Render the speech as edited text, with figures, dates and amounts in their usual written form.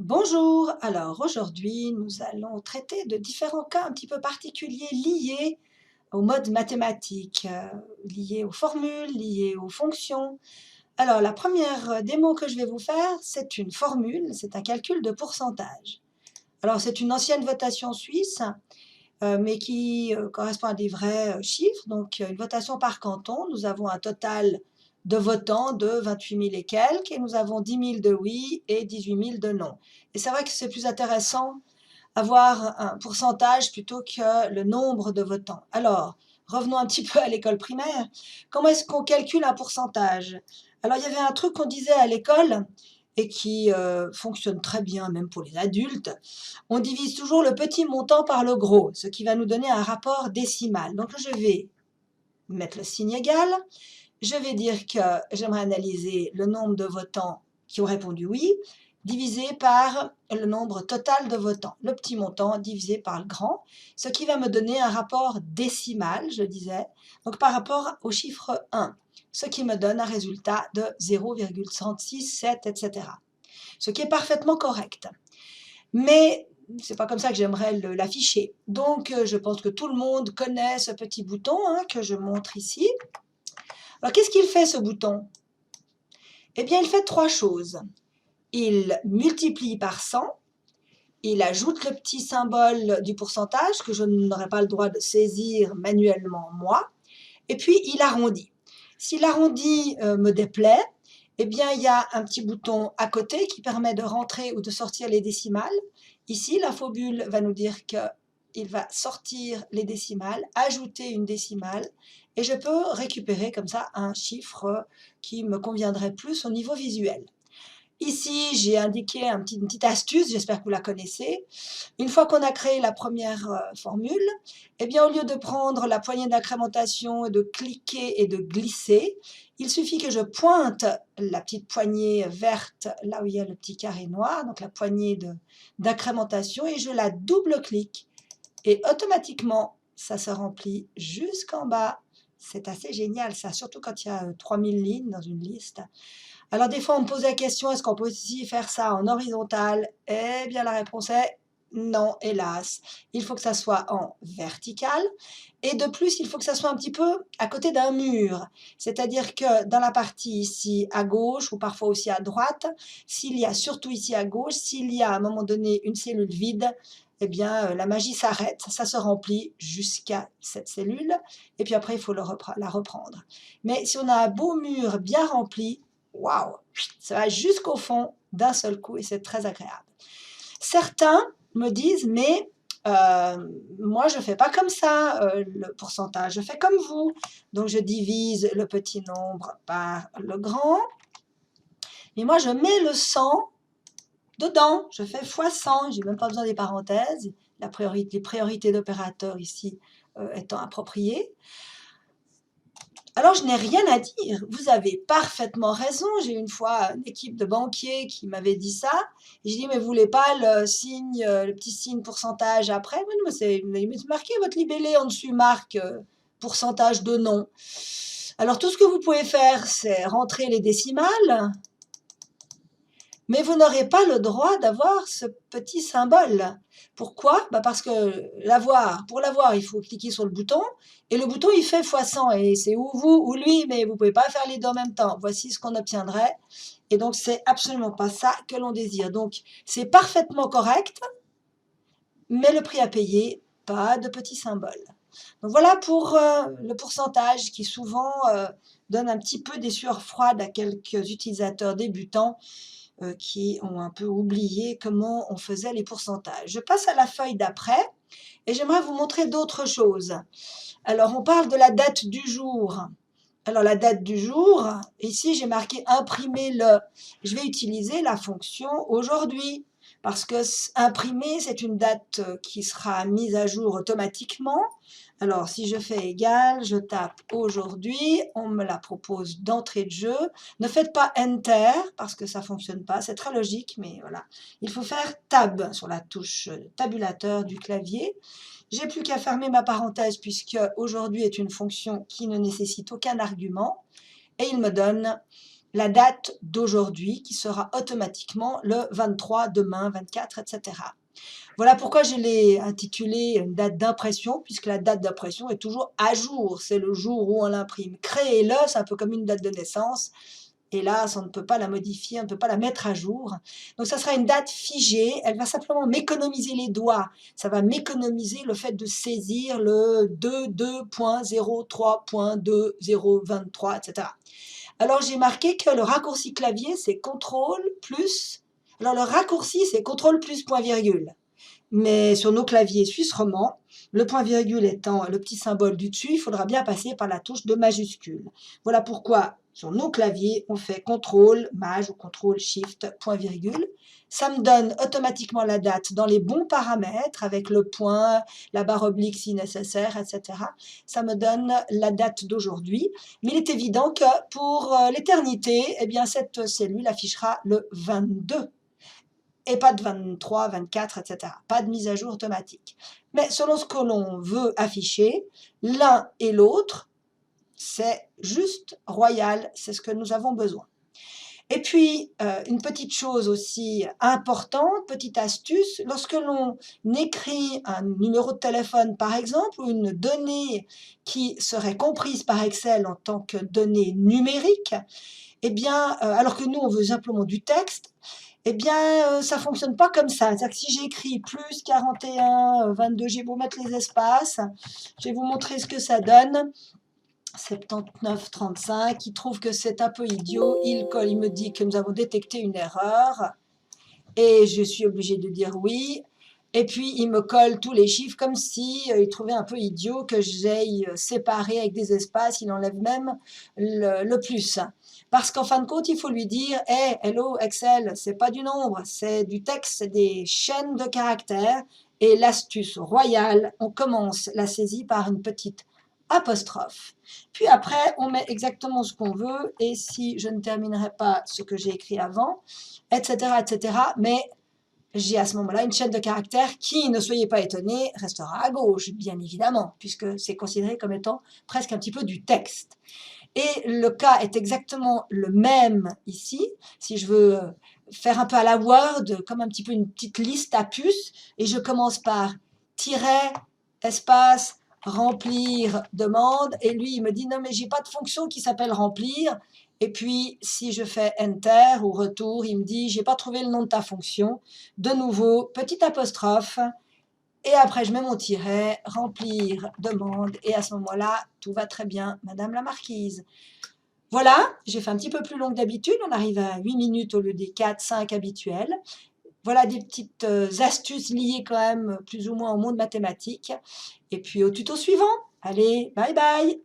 Bonjour, alors aujourd'hui nous allons traiter de différents cas un petit peu particuliers liés au mode mathématique, liés aux formules, liés aux fonctions. Alors la première démo que je vais vous faire, c'est une formule, c'est un calcul de pourcentage. Alors c'est une ancienne votation suisse, mais qui correspond à des vrais chiffres, donc une votation par canton. Nous avons un total de votants de 28 000 et quelques, et nous avons 10 000 de oui et 18 000 de non. Et c'est vrai que c'est plus intéressant avoir un pourcentage plutôt que le nombre de votants. Alors, revenons un petit peu à l'école primaire. Comment est-ce qu'on calcule un pourcentage? Alors, il y avait un truc qu'on disait à l'école et qui fonctionne très bien même pour les adultes. On divise toujours le petit montant par le gros, ce qui va nous donner un rapport décimal. Donc, je vais mettre le signe égal. Je vais dire que j'aimerais analyser le nombre de votants qui ont répondu oui, divisé par le nombre total de votants, le petit montant divisé par le grand, ce qui va me donner un rapport décimal, je disais, donc par rapport au chiffre 1, ce qui me donne un résultat de 0,167, etc. Ce qui est parfaitement correct. Mais c'est pas comme ça que j'aimerais l'afficher. Donc, je pense que tout le monde connaît ce petit bouton que je montre ici. Alors, qu'est-ce qu'il fait, ce bouton? Eh bien, il fait trois choses. Il multiplie par 100, il ajoute le petit symbole du pourcentage que je n'aurai pas le droit de saisir manuellement moi, et puis il arrondit. Si l'arrondi me déplaît, eh bien il y a un petit bouton à côté qui permet de rentrer ou de sortir les décimales. Ici, la fobule va nous dire qu'il va sortir les décimales, ajouter une décimale, et je peux récupérer comme ça un chiffre qui me conviendrait plus au niveau visuel. Ici, j'ai indiqué une petite astuce, j'espère que vous la connaissez. Une fois qu'on a créé la première formule, eh bien, au lieu de prendre la poignée d'incrémentation, de cliquer et de glisser, il suffit que je pointe la petite poignée verte là où il y a le petit carré noir, donc la poignée d'incrémentation, et je la double-clique. Et automatiquement, ça se remplit jusqu'en bas. C'est assez génial ça, surtout quand il y a 3000 lignes dans une liste. Alors des fois, on me pose la question, est-ce qu'on peut aussi faire ça en horizontal? Eh bien, la réponse est non, hélas. Il faut que ça soit en vertical. Et de plus, il faut que ça soit un petit peu à côté d'un mur. C'est-à-dire que dans la partie ici à gauche, ou parfois aussi à droite, s'il y a, surtout ici à gauche, s'il y a à un moment donné une cellule vide, eh bien, la magie s'arrête, ça se remplit jusqu'à cette cellule, et puis après, il faut la reprendre. Mais si on a un beau mur bien rempli, waouh, ça va jusqu'au fond d'un seul coup et c'est très agréable. Certains me disent, mais moi je ne fais pas comme ça le pourcentage, je fais comme vous. Donc je divise le petit nombre par le grand, mais moi je mets le 100 dedans, je fais fois 100, je n'ai même pas besoin des parenthèses, les priorités d'opérateurs ici étant appropriées. Alors, je n'ai rien à dire. Vous avez parfaitement raison. J'ai une fois une équipe de banquiers qui m'avait dit ça. Et je dis, mais vous voulez pas le signe, le petit signe pourcentage après? Oui, mais c'est marqué votre libellé en dessus, marque pourcentage de non. Alors, tout ce que vous pouvez faire, c'est rentrer les décimales, mais vous n'aurez pas le droit d'avoir ce petit symbole. Pourquoi? Parce que pour l'avoir, il faut cliquer sur le bouton, et le bouton, il fait fois 100, et c'est ou vous ou lui, mais vous ne pouvez pas faire les deux en même temps. Voici ce qu'on obtiendrait, et donc c'est absolument pas ça que l'on désire. Donc c'est parfaitement correct, mais le prix à payer, pas de petit symbole. Donc voilà pour le pourcentage qui souvent donne un petit peu des sueurs froides à quelques utilisateurs débutants qui ont un peu oublié comment on faisait les pourcentages. Je passe à la feuille d'après et j'aimerais vous montrer d'autres choses. Alors, on parle de la date du jour. Alors, la date du jour, ici, j'ai marqué imprimer le. Je vais utiliser la fonction aujourd'hui parce que imprimer, c'est une date qui sera mise à jour automatiquement. Alors, si je fais égal, je tape aujourd'hui, on me la propose d'entrée de jeu. Ne faites pas Enter, parce que ça ne fonctionne pas, c'est très logique, mais voilà. Il faut faire Tab sur la touche tabulateur du clavier. J'ai plus qu'à fermer ma parenthèse, puisque aujourd'hui est une fonction qui ne nécessite aucun argument. Et il me donne la date d'aujourd'hui qui sera automatiquement le 23, demain, 24, etc. Voilà pourquoi je l'ai intitulé une date d'impression, puisque la date d'impression est toujours à jour. C'est le jour où on l'imprime. Créez-le, c'est un peu comme une date de naissance. Hélas, on ne peut pas la modifier, on ne peut pas la mettre à jour. Donc ça sera une date figée, elle va simplement m'économiser les doigts. Ça va m'économiser le fait de saisir le 22.03.2023, etc. Alors j'ai marqué que le raccourci clavier, c'est CTRL plus. Alors le raccourci, c'est CTRL plus point virgule. Mais sur nos claviers suisses romands, le point virgule étant le petit symbole du dessus, il faudra bien passer par la touche de majuscule. Voilà pourquoi sur nos claviers, on fait CTRL, Maj ou CTRL Shift, point virgule. Ça me donne automatiquement la date dans les bons paramètres, avec le point, la barre oblique si nécessaire, etc. Ça me donne la date d'aujourd'hui. Mais il est évident que pour l'éternité, eh bien, cette cellule affichera le 22. Et pas de 23, 24, etc. Pas de mise à jour automatique. Mais selon ce que l'on veut afficher, l'un et l'autre, c'est juste royal, c'est ce que nous avons besoin. Et puis, une petite chose aussi importante, petite astuce, lorsque l'on écrit un numéro de téléphone, par exemple, ou une donnée qui serait comprise par Excel en tant que donnée numérique, eh bien, alors que nous, on veut simplement du texte, eh bien, ça ne fonctionne pas comme ça. C'est-à-dire que si j'écris plus 41, 22, j'ai beau mettre les espaces, je vais vous montrer ce que ça donne. 79, 35, il trouve que c'est un peu idiot, il me dit que nous avons détecté une erreur, et je suis obligée de dire oui. Et puis, il me colle tous les chiffres comme si il trouvait un peu idiot que j'aille séparer avec des espaces. Il enlève même le plus. Parce qu'en fin de compte, il faut lui dire « Hey, hello Excel, c'est pas du nombre, c'est du texte, c'est des chaînes de caractères. » Et l'astuce royale, on commence la saisie par une petite apostrophe. Puis après, on met exactement ce qu'on veut. Et si je ne terminerai pas ce que j'ai écrit avant, etc., etc. Mais j'ai à ce moment-là une chaîne de caractères qui, ne soyez pas étonnés, restera à gauche, bien évidemment, puisque c'est considéré comme étant presque un petit peu du texte. Et le cas est exactement le même ici. Si je veux faire un peu à la Word, comme un petit peu une petite liste à puces, et je commence par tiret, espace, remplir, demande, et lui, il me dit « Non, mais j'ai pas de fonction qui s'appelle remplir ». Et puis, si je fais Enter ou Retour, il me dit « J'ai pas trouvé le nom de ta fonction ». De nouveau, petite apostrophe, et après je mets mon tiret, remplir, demande, et à ce moment-là, tout va très bien, Madame la Marquise. Voilà, j'ai fait un petit peu plus long que d'habitude, on arrive à 8 minutes au lieu des 4, 5 habituels. Voilà des petites astuces liées quand même plus ou moins au monde mathématique. Et puis au tuto suivant. Allez, bye bye!